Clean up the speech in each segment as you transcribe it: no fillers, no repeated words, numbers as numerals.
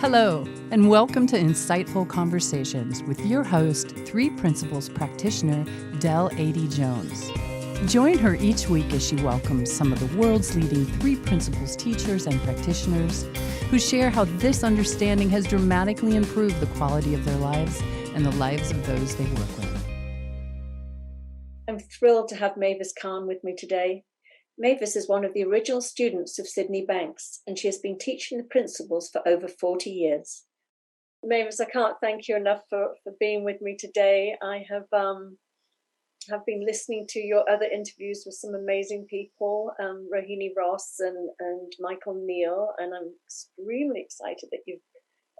Hello, and welcome to Insightful Conversations with your host, Three Principles practitioner, Adey Jones. Join her each week as she welcomes some of the world's leading Three Principles teachers and practitioners who share how this understanding has dramatically improved the quality of their lives and the lives of those they work with. I'm thrilled to have Mavis Karn with me today. Mavis is one of the original students of Sydney Banks, and she has been teaching the principles for over 40 years. Mavis, I can't thank you enough for being with me today. I have been listening to your other interviews with some amazing people, Rohini Ross and Michael Neal, and I'm extremely excited that you've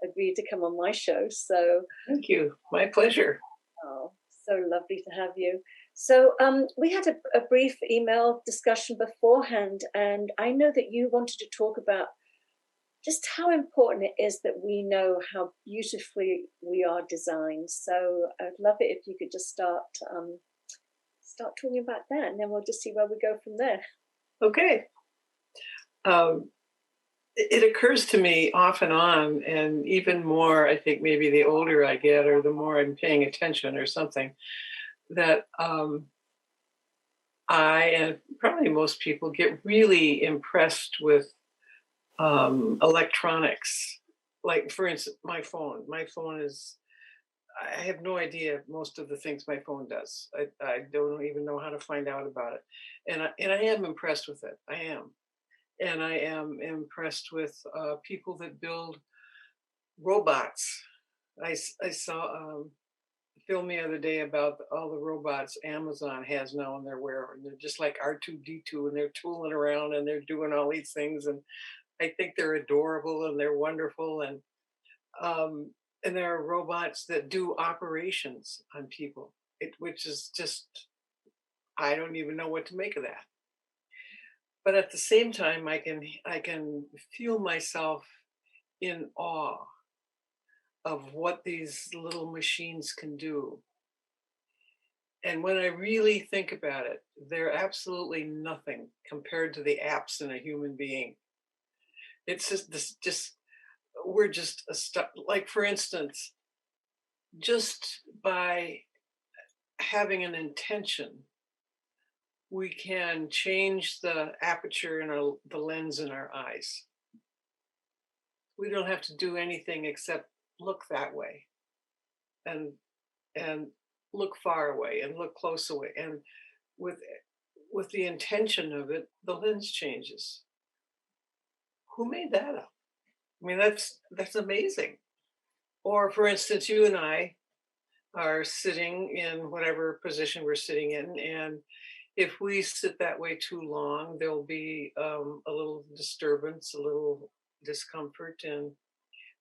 agreed to come on my show. So thank you. My pleasure. Oh, so lovely to have you. So we had a brief email discussion beforehand, and I know that you wanted to talk about just how important it is that we know how beautifully we are designed. So I'd love it if you could just start talking about that, and then we'll just see where we go from there. Okay. It occurs to me off and on, and even more, I think maybe the older I get or the more I'm paying attention or something, that I and probably most people get really impressed with electronics. Like, for instance, my phone. My phone is, I have no idea most of the things my phone does. I don't even know how to find out about it. And I am impressed with it. I am. And I am impressed with people that build robots. I saw film the other day about all the robots Amazon has now in their warehouse, and they're just like R2-D2, and they're tooling around and they're doing all these things, and I think they're adorable and they're wonderful, and there are robots that do operations on people, which is just, I don't even know what to make of that. But at the same time, I can feel myself in awe of what these little machines can do. And when I really think about it, they're absolutely nothing compared to the apps in a human being. It's we're just like, for instance, just by having an intention, we can change the aperture in the lens in our eyes. We don't have to do anything except look that way, and look far away, and look close away, and with the intention of it, the lens changes. Who made that up? I mean, that's amazing. Or, for instance, you and I are sitting in whatever position we're sitting in, and if we sit that way too long, there'll be a little disturbance, a little discomfort, and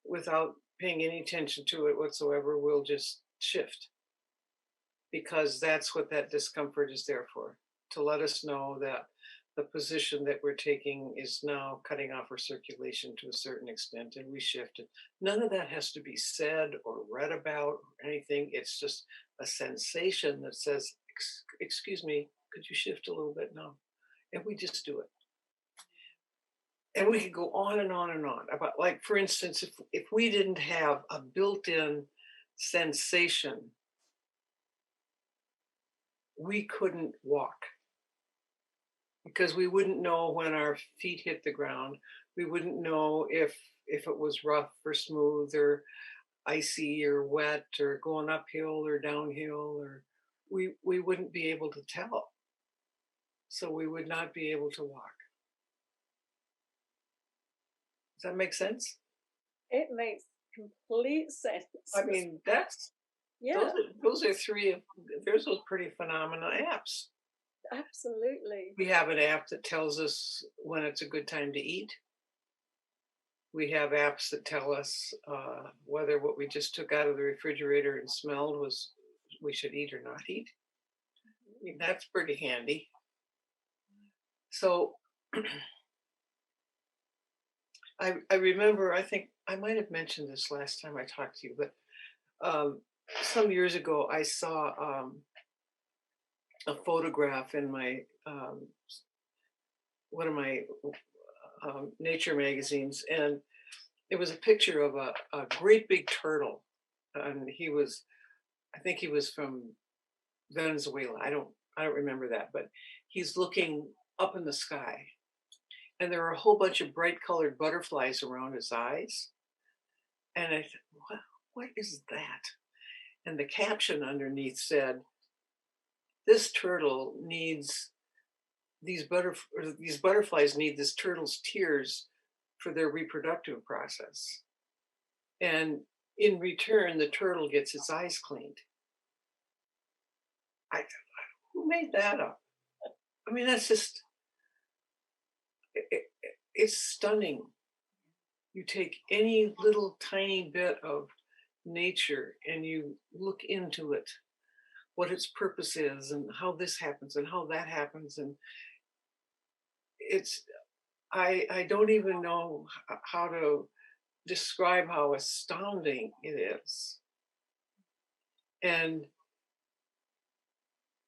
without paying any attention to it whatsoever, we'll just shift, because that's what that discomfort is there for, to let us know that the position that we're taking is now cutting off our circulation to a certain extent, and we shift it. None of that has to be said or read about or anything. It's just a sensation that says, excuse me, could you shift a little bit now? And we just do it. And we could go on and on and on about, like, for instance, if we didn't have a built-in sensation, we couldn't walk, because we wouldn't know when our feet hit the ground. We wouldn't know if it was rough or smooth or icy or wet or going uphill or downhill, or we wouldn't be able to tell. So we would not be able to walk. Does that make sense? It makes complete sense. I mean, those are pretty phenomenal apps. Absolutely. We have an app that tells us when it's a good time to eat. We have apps that tell us whether what we just took out of the refrigerator and smelled was we should eat or not eat. I mean, that's pretty handy. So I remember, I think I might have mentioned this last time I talked to you, but some years ago I saw a photograph in my one of my nature magazines, and it was a picture of a great big turtle. And I think he was from Venezuela. I don't remember that, but he's looking up in the sky. And there are a whole bunch of bright colored butterflies around his eyes. And I thought, what is that? And the caption underneath said, this turtle needs these butterflies need this turtle's tears for their reproductive process. And in return, the turtle gets its eyes cleaned. I thought, who made that up? I mean, that's just, it's stunning. You take any little tiny bit of nature and you look into it, what its purpose is and how this happens and how that happens. And I don't even know how to describe how astounding it is. And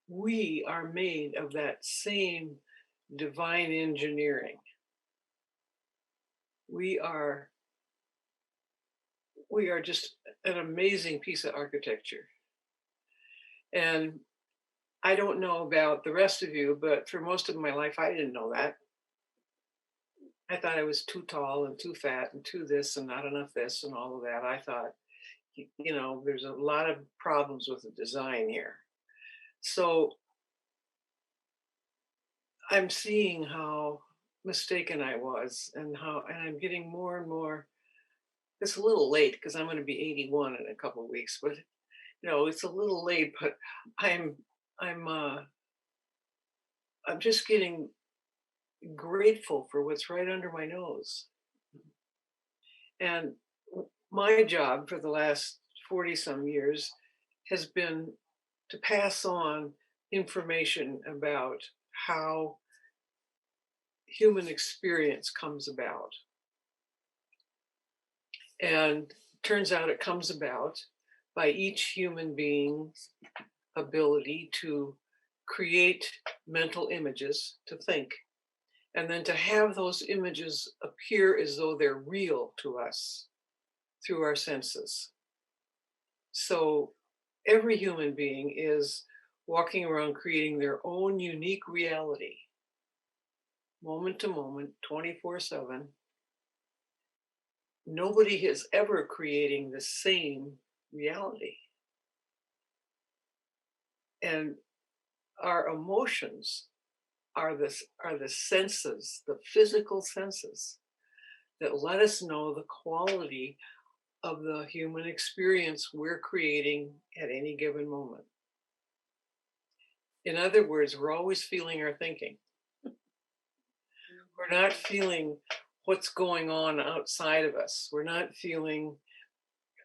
we are made of that same divine engineering. We are just an amazing piece of architecture. And I don't know about the rest of you, but for most of my life, I didn't know that. I thought I was too tall and too fat and too this and not enough this and all of that. I thought, there's a lot of problems with the design here. So I'm seeing how mistaken I was and I'm getting more and more. It's a little late because I'm going to be 81 in a couple of weeks, but it's a little late, but I'm just getting grateful for what's right under my nose. And my job for the last 40 some years has been to pass on information about how human experience comes about. And turns out it comes about by each human being's ability to create mental images, to think, and then to have those images appear as though they're real to us through our senses. So every human being is walking around creating their own unique reality, moment to moment, 24/7. Nobody is ever creating the same reality. And our emotions are the senses, the physical senses that let us know the quality of the human experience we're creating at any given moment. In other words, we're always feeling our thinking. We're not feeling what's going on outside of us. We're not feeling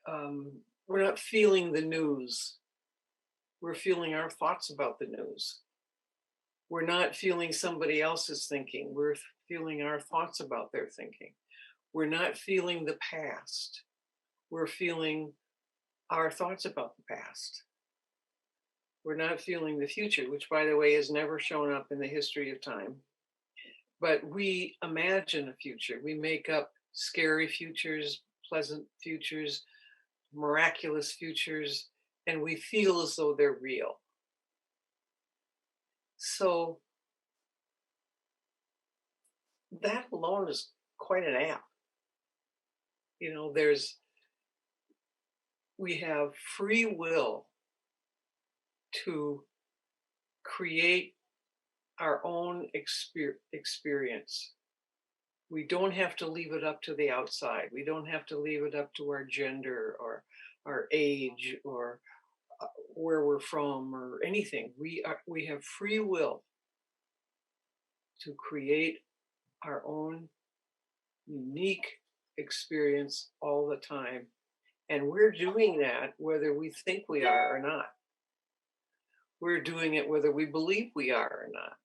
the news. We're feeling our thoughts about the news. We're not feeling somebody else's thinking. We're feeling our thoughts about their thinking. We're not feeling the past. We're feeling our thoughts about the past. We're not feeling the future, which, by the way, has never shown up in the history of time. But we imagine a future. We make up scary futures, pleasant futures, miraculous futures, and we feel as though they're real. So that alone is quite an app. We have free will to create our own experience. We don't have to leave it up to the outside. We don't have to leave it up to our gender or our age or where we're from or anything. We have free will to create our own unique experience all the time. And we're doing that whether we think we are or not. We're doing it whether we believe we are or not.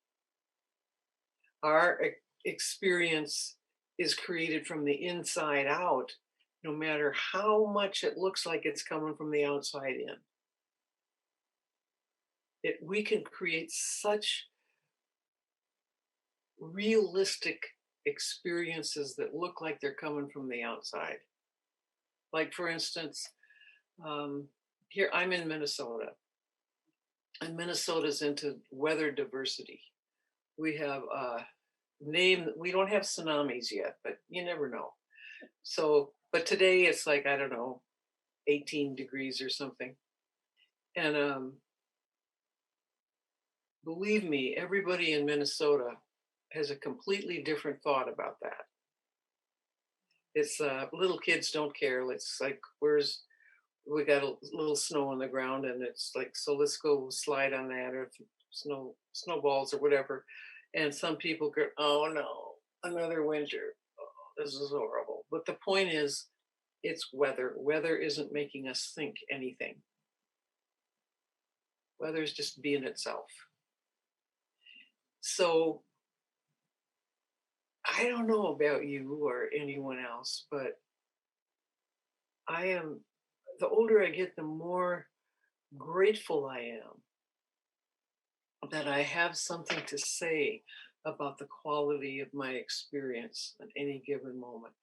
Our experience is created from the inside out, no matter how much it looks like it's coming from the outside in. We can create such realistic experiences that look like they're coming from the outside. Like, for instance, here I'm in Minnesota, and Minnesota's into weather diversity. We have we don't have tsunamis yet, but you never know. So, but today it's like, I don't know, 18 degrees or something. And believe me, everybody in Minnesota has a completely different thought about that. It's little kids don't care. It's like, we got a little snow on the ground, and it's like, so let's go slide on that, or snowballs or whatever. And some people go, oh no, another winter. Oh, this is horrible. But the point is, it's weather. Weather isn't making us think anything. Weather is just being itself. So I don't know about you or anyone else, but the older I get, the more grateful I am that I have something to say about the quality of my experience at any given moment.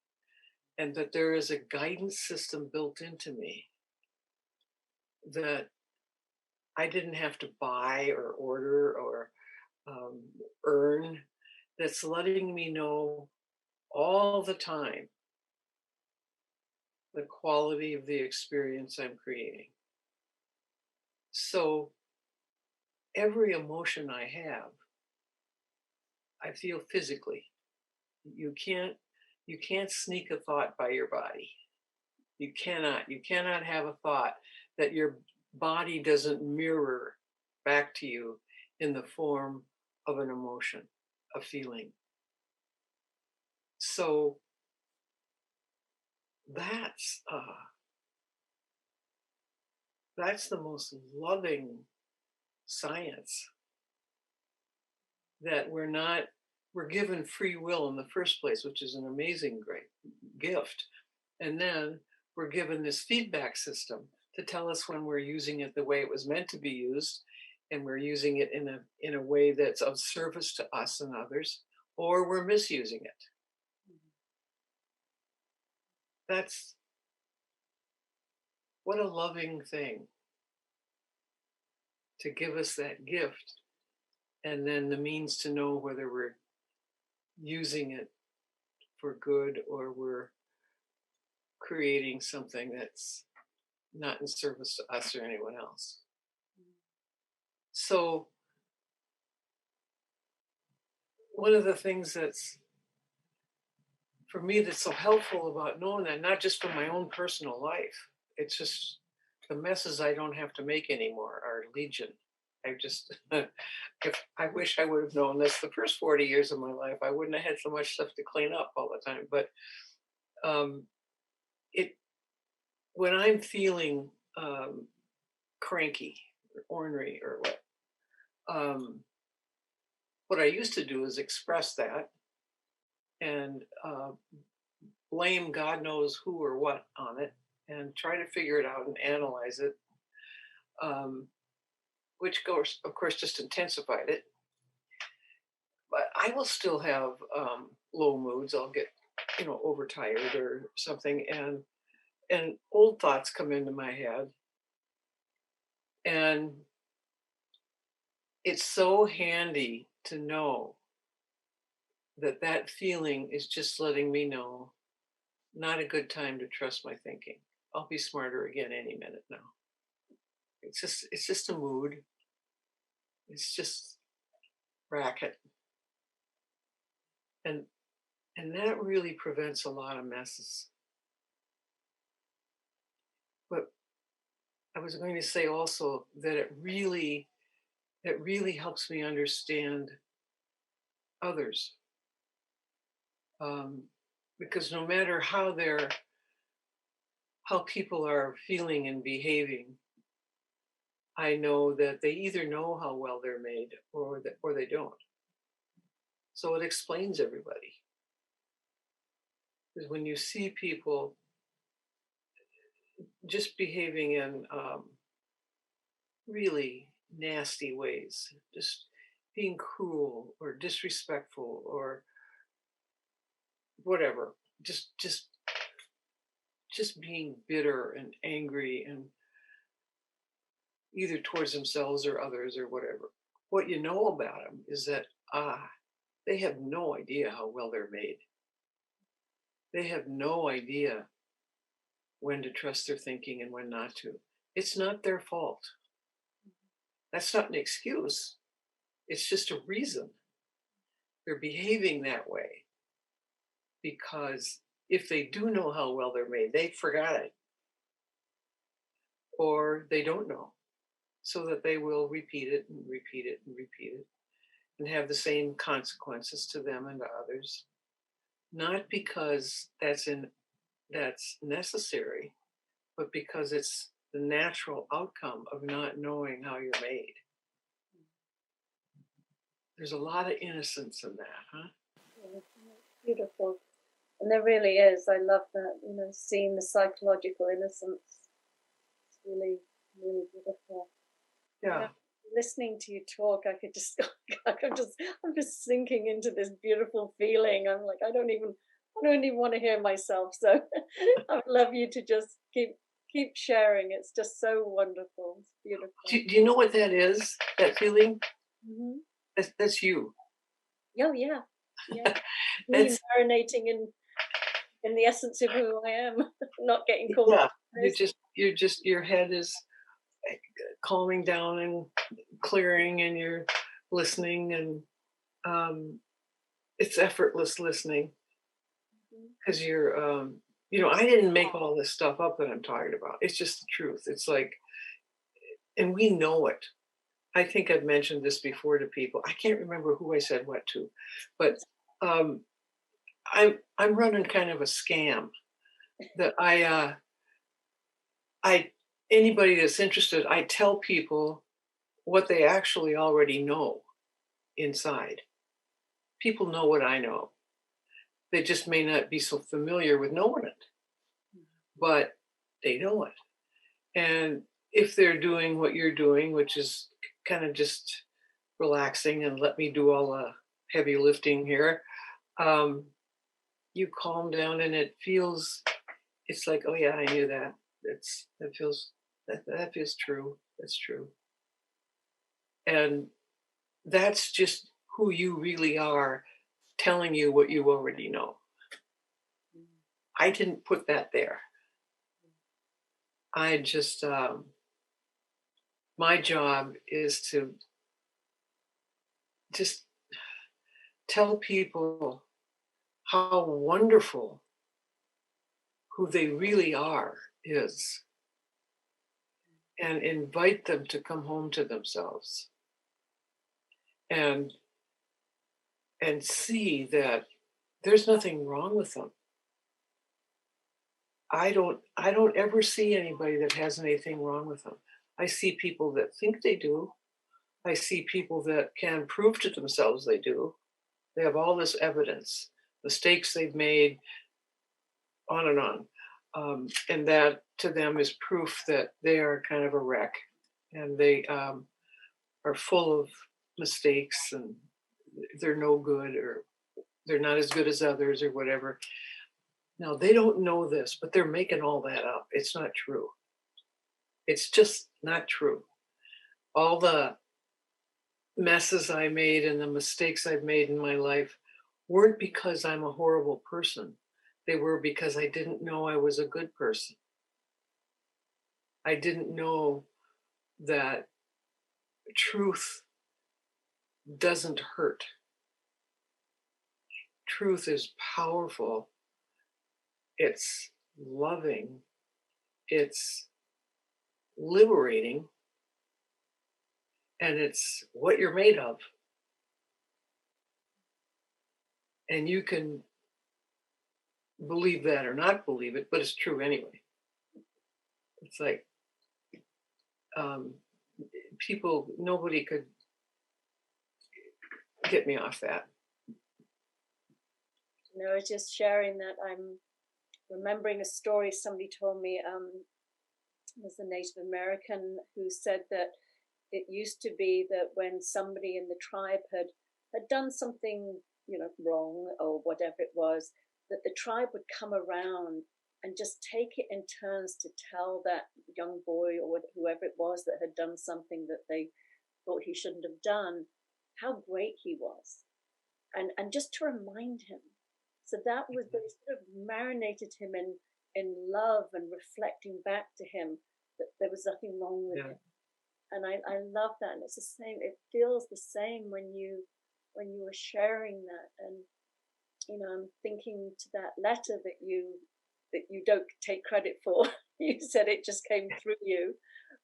And that there is a guidance system built into me that I didn't have to buy or order or earn, that's letting me know all the time the quality of the experience I'm creating. So every emotion I have, I feel physically. You can't sneak a thought by your body. You cannot have a thought that your body doesn't mirror back to you in the form of an emotion, a feeling. So that's the most loving science, that we're given free will in the first place, which is an amazing, great gift. And then we're given this feedback system to tell us when we're using it the way it was meant to be used, and we're using it in a way that's of service to us and others, or we're misusing it. That's what a loving thing to give us that gift, and then the means to know whether we're using it for good or we're creating something that's not in service to us or anyone else. So one of the things that's, for me, that's so helpful about knowing that, not just from my own personal life, it's just the messes I don't have to make anymore are legion. I wish I would have known this the first 40 years of my life. I wouldn't have had so much stuff to clean up all the time. But when I'm feeling cranky or ornery or what I used to do is express that and blame God knows who or what on it, and try to figure it out and analyze it, which of course just intensified it. But I will still have low moods. I'll get overtired or something, and old thoughts come into my head, and it's so handy to know that feeling is just letting me know not a good time to trust my thinking. I'll be smarter again any minute now. It's just a mood. It's just racket. And that really prevents a lot of messes. But I was going to say also that it really helps me understand others. Because no matter how people are feeling and behaving, I know that they either know how well they're made or they don't. So it explains everybody. Because when you see people just behaving in really nasty ways, just being cruel or disrespectful or whatever, just being bitter and angry and either towards themselves or others or whatever. What you know about them is that they have no idea how well they're made. They have no idea when to trust their thinking and when not to. It's not their fault. That's not an excuse. It's just a reason. They're behaving that way because if they do know how well they're made, they forgot it. Or they don't know. So that they will repeat it and repeat it and repeat it and have the same consequences to them and to others. Not because that's necessary, but because it's the natural outcome of not knowing how you're made. There's a lot of innocence in that, huh? Beautiful. And there really is. I love that, seeing the psychological innocence. It's really, really beautiful. Yeah. Listening to you talk, I could just, I'm just sinking into this beautiful feeling. I'm like, I don't even want to hear myself. So I would love you to just keep sharing. It's just so wonderful. It's beautiful. Do you know what that is? That feeling? Mm-hmm. That's you. Oh yeah. Me marinating in the essence of who I am, not getting caught. Yeah. Your head is calming down and clearing, and you're listening, and it's effortless listening because you're I didn't make all this stuff up that I'm talking about. It's just the truth. It's like, and we know it. I think I've mentioned this before to people. I can't remember who I said what to, but I'm running kind of a scam that I anybody that's interested, I tell people what they actually already know inside. People know what I know. They just may not be so familiar with knowing it, but they know it. And if they're doing what you're doing, which is kind of just relaxing and let me do all the heavy lifting here, you calm down and it's like, oh yeah, I knew that. That feels true. That's true. And that's just who you really are, telling you what you already know. I didn't put that there. I just, my job is to just tell people how wonderful who they really are is, and invite them to come home to themselves and see that there's nothing wrong with them. I don't ever see anybody that has anything wrong with them. I see people that think they do. I see people that can prove to themselves they do. They have all this evidence, mistakes they've made, on and on. And that to them is proof that they are kind of a wreck, and they are full of mistakes, and they're no good, or they're not as good as others, or whatever. Now, they don't know this, but they're making all that up. It's not true. It's just not true. All the messes I made and the mistakes I've made in my life weren't because I'm a horrible person. They were because I didn't know I was a good person. I didn't know that truth doesn't hurt. Truth is powerful. It's loving. It's liberating. And it's what you're made of. And you can believe that or not believe it, but it's true anyway. It's like nobody could get me off that. No, just sharing that. I'm remembering a story somebody told me. It was a Native American who said that it used to be that when somebody in the tribe had done something, wrong or whatever it was, that the tribe would come around and just take it in turns to tell that young boy or whoever it was that had done something that they thought he shouldn't have done, how great he was. And just to remind him. So that was, they sort of marinated him in love and reflecting back to him that there was nothing wrong with him. And I love that. And it's the same, it feels the same when you were sharing that. And, you know, I'm thinking to that letter that you don't take credit for. You said it just came through you.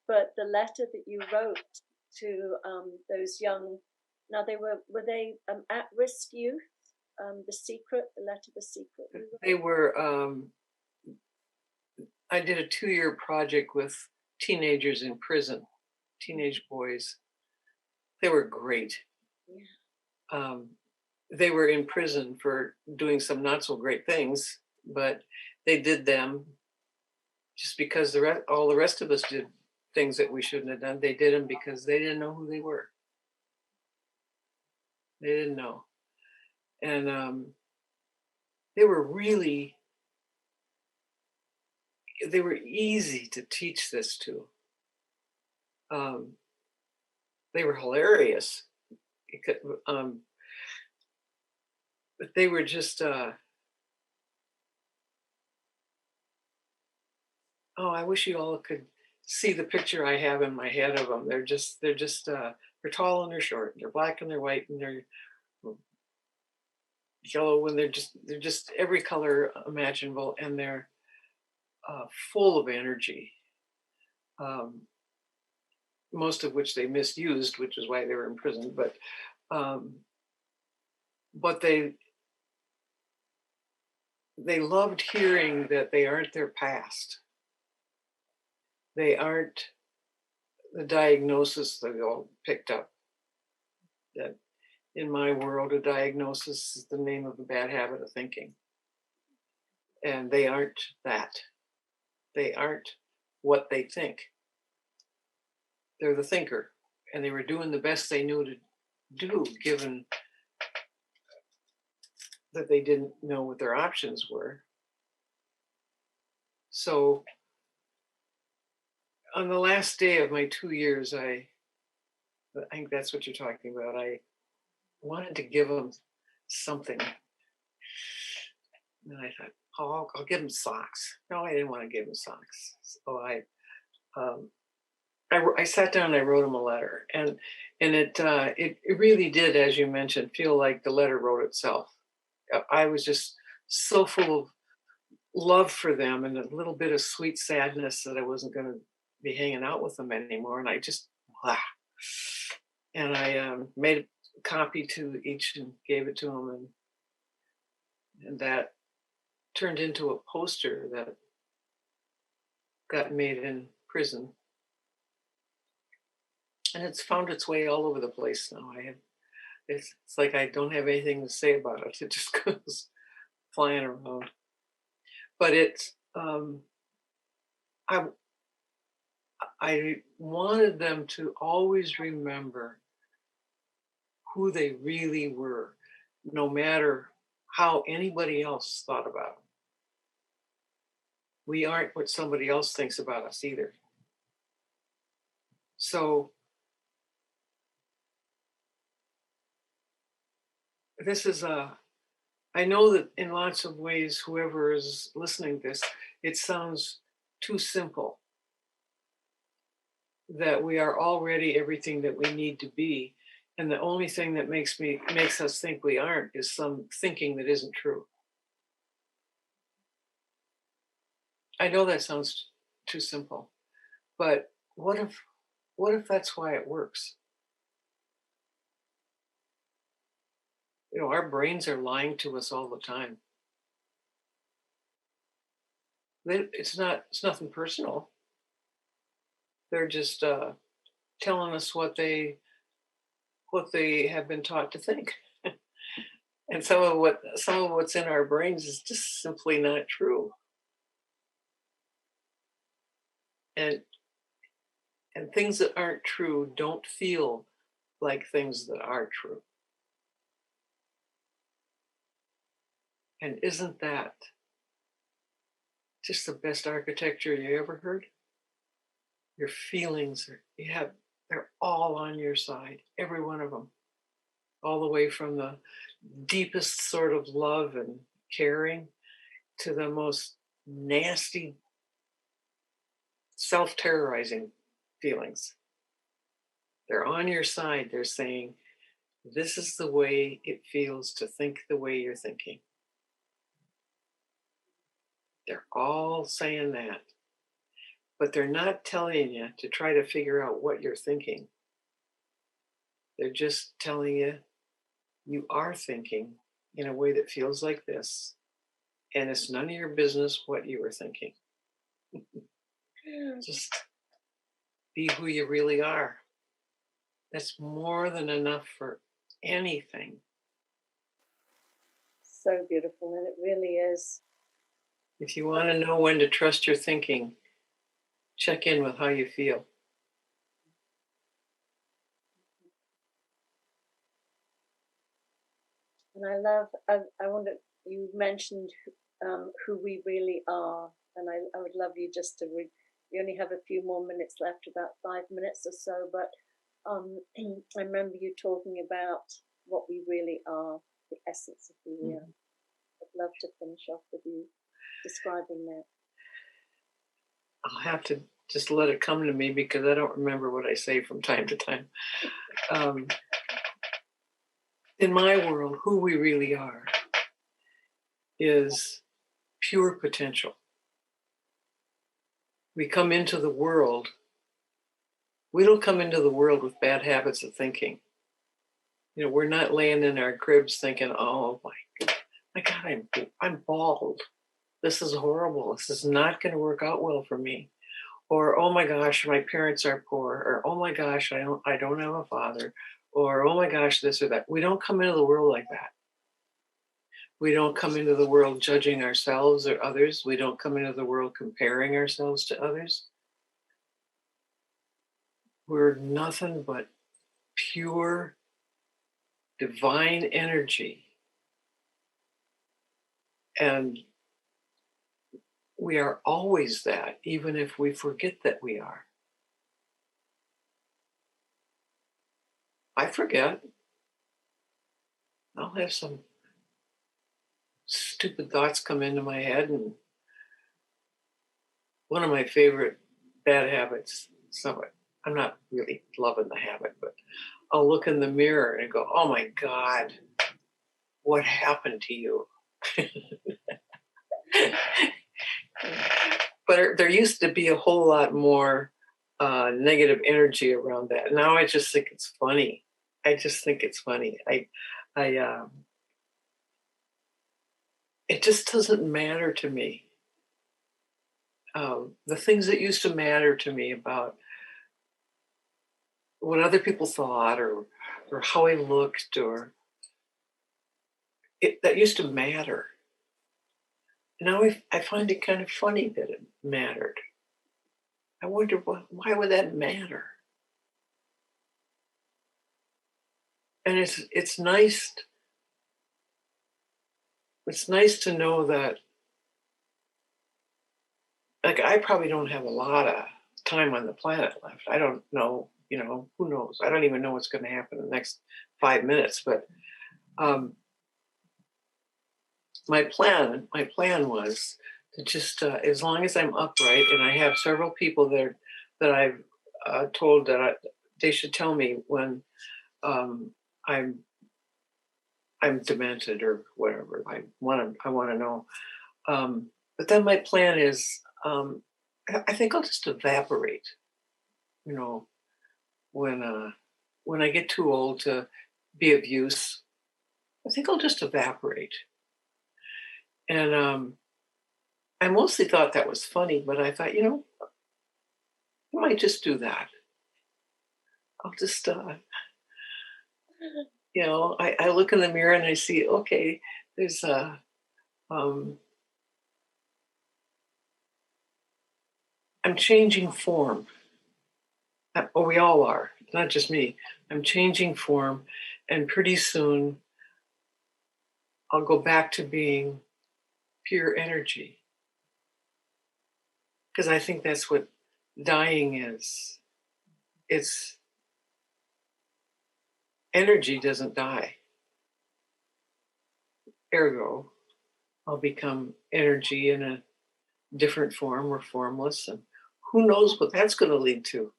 But the letter that you wrote to those young, now were they at-risk youth? The Secret, the letter, The Secret. They were, I did a 2-year project with teenagers in prison, teenage boys. They were great. Yeah. They were in prison for doing some not so great things, but they did them just because all the rest of us did things that we shouldn't have done. They did them because they didn't know who they were. They didn't know. And they were easy to teach this to. They were hilarious. But they were just, I wish you all could see the picture I have in my head of them. They're tall and they're short. They're black and they're white and they're yellow, and they're just every color imaginable, and they're full of energy, most of which they misused, which is why they were in prison. But they loved hearing that they aren't their past. They aren't the diagnosis that they all picked up. That in my world, a diagnosis is the name of a bad habit of thinking. And they aren't that. They aren't what they think. They're the thinker. And they were doing the best they knew to do, given that they didn't know what their options were. So on the last day of my 2 years, I think that's what you're talking about. I wanted to give them something. And I thought, I'll give them socks. No, I didn't want to give them socks. So I sat down and I wrote them a letter. And it really did, as you mentioned, feel like the letter wrote itself. I was just so full of love for them and a little bit of sweet sadness that I wasn't going to be hanging out with them anymore. And I just, and I made a copy to each and gave it to them. And that turned into a poster that got made in prison. And it's found its way all over the place now. It's like I don't have anything to say about it. It just goes flying around. But it's, I wanted them to always remember who they really were, no matter how anybody else thought about them. We aren't what somebody else thinks about us either. So this is I know that in lots of ways, whoever is listening to this, it sounds too simple. That we are already everything that we need to be. And the only thing that makes us think we aren't is some thinking that isn't true. I know that sounds too simple, but what if that's why it works? You know, our brains are lying to us all the time. It's nothing personal. They're just telling us what they have been taught to think. And some of what's in our brains is just simply not true. And things that aren't true don't feel like things that are true. And isn't that just the best architecture you ever heard? Your feelings they're all on your side, every one of them, all the way from the deepest sort of love and caring to the most nasty, self-terrorizing feelings. They're on your side. They're saying, this is the way it feels to think the way you're thinking. They're all saying that. But they're not telling you to try to figure out what you're thinking. They're just telling you you are thinking in a way that feels like this, and it's none of your business what you were thinking. Just be who you really are. That's more than enough for anything. So beautiful, and it really is. If you want to know when to trust your thinking, check in with how you feel. And I wonder, you mentioned who we really are, and I would love you just to we only have a few more minutes left, about 5 minutes or so, but I remember you talking about what we really are, the essence of who we are. I'd love to finish off with you describing that. I'll have to just let it come to me because I don't remember what I say from time to time. In my world, who we really are is pure potential. We come into the world. We don't come into the world with bad habits of thinking. You know, we're not laying in our cribs thinking, "Oh my God, I'm bald. This is horrible. This is not going to work out well for me." Or, "Oh my gosh, my parents are poor." Or, "Oh my gosh, I don't have a father." Or, "Oh my gosh, this or that." We don't come into the world like that. We don't come into the world judging ourselves or others. We don't come into the world comparing ourselves to others. We're nothing but pure, divine energy. And we are always that, even if we forget that we are. I forget. I'll have some stupid thoughts come into my head, and one of my favorite bad habits, I'm not really loving the habit, but I'll look in the mirror and go, "Oh my God, what happened to you?" But there used to be a whole lot more negative energy around that. Now I just think it's funny. I just think it's funny. It just doesn't matter to me. The things that used to matter to me about what other people thought or how I looked that used to matter. Now I find it kind of funny that it mattered. I wonder why would that matter? And it's nice. It's nice to know that, like, I probably don't have a lot of time on the planet left. I don't know, who knows? I don't even know what's going to happen in the next 5 minutes. But my plan was to just, as long as I'm upright, and I have several people that I've told that they should tell me when I'm demented or whatever. I want to know. But then my plan is, I think I'll just evaporate. When I get too old to be of use, I think I'll just evaporate. And I mostly thought that was funny, but I thought, I might just do that. I'll just, I look in the mirror and I see, okay, there's I'm changing form. We all are, not just me. I'm changing form, and pretty soon I'll go back to being pure energy. Because I think that's what dying is. It's energy doesn't die. Ergo, I'll become energy in a different form or formless, and who knows what that's going to lead to.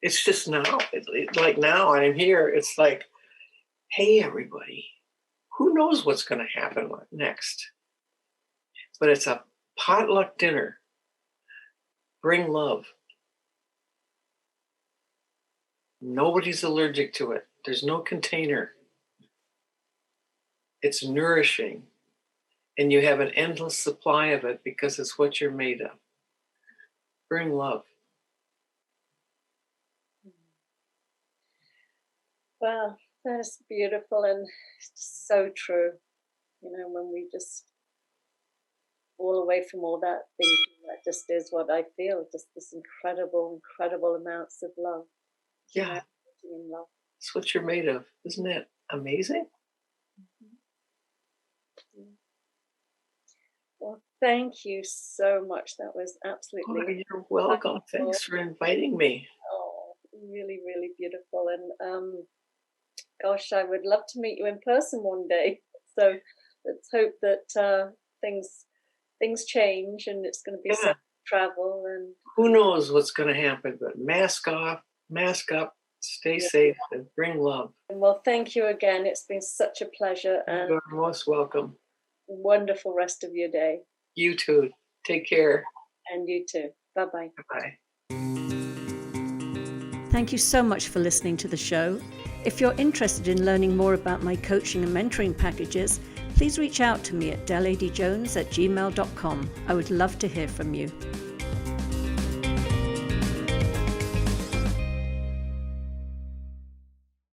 It's just now, like now I'm here, it's like, hey, everybody, who knows what's going to happen next? But it's a potluck dinner. Bring love. Nobody's allergic to it. There's no container. It's nourishing. And you have an endless supply of it because it's what you're made of. Bring love. Wow, that is beautiful and so true. You know, when we just all away from all that thinking, that just is what I feel, just this incredible amounts of love. Yeah. In love. It's what you're made of. Isn't that amazing? Mm-hmm. Well, thank you so much. That was absolutely you're welcome. Wonderful. Thanks for inviting me. Oh, really, really beautiful. And gosh, I would love to meet you in person one day. So let's hope that things change and it's going to be safe travel. And who knows what's going to happen? But mask off, mask up, stay safe, and bring love. Well, thank you again. It's been such a pleasure. And you're most welcome. Wonderful rest of your day. You too. Take care. And you too. Bye-bye. Bye-bye. Thank you so much for listening to the show. If you're interested in learning more about my coaching and mentoring packages, please reach out to me at deladeyjones@gmail.com. I would love to hear from you.